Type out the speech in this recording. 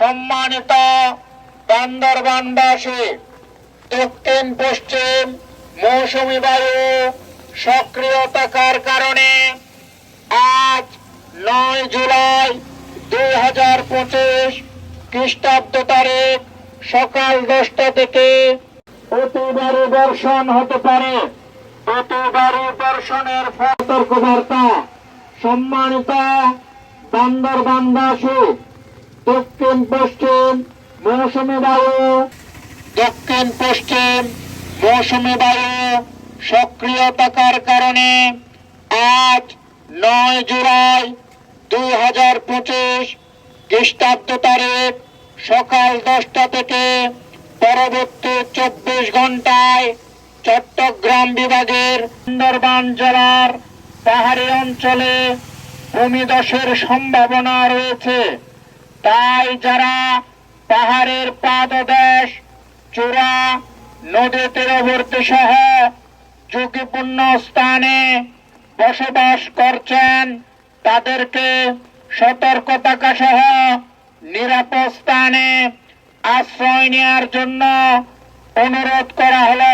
সম্মানিত বান্দরবানবাসী, দক্ষিণ পশ্চিম মৌসুমী বায়ু সক্রিয় থাকার কারণে আজ 9 জুলাই 2025 খ্রিস্টাব্দ তারিখ সকাল 10টা থেকে অতি ভারী বর্ষণ হতে পারে। অতি ভারী বর্ষণের সতর্কবার্তা। সম্মানিত বান্দরবানবাসী, দক্ষিণ পশ্চিম মৌসুমী বায়ু সক্রিয় থাকার কারণে আজ 9 জুলাই 2025 খ্রিস্টাব্দ তারিখ সকাল 10টা থেকে পরবর্তী 24 ঘন্টায় চট্টগ্রাম বিভাগের বান্দরবান জেলার পাহাড়ি অঞ্চলে ভূমিধসের সম্ভাবনা রয়েছে। তাই যারা পাহাড়ের পাদদেশ, চূড়া, নদী তীরবর্তী সহ ঝুঁকিপূর্ণ স্থানে বসবাস করছেন তাদেরকে সতর্ক থাকা সহ নিরাপদ স্থানে আশ্রয় নেওয়ার জন্য অনুরোধ করা হলো।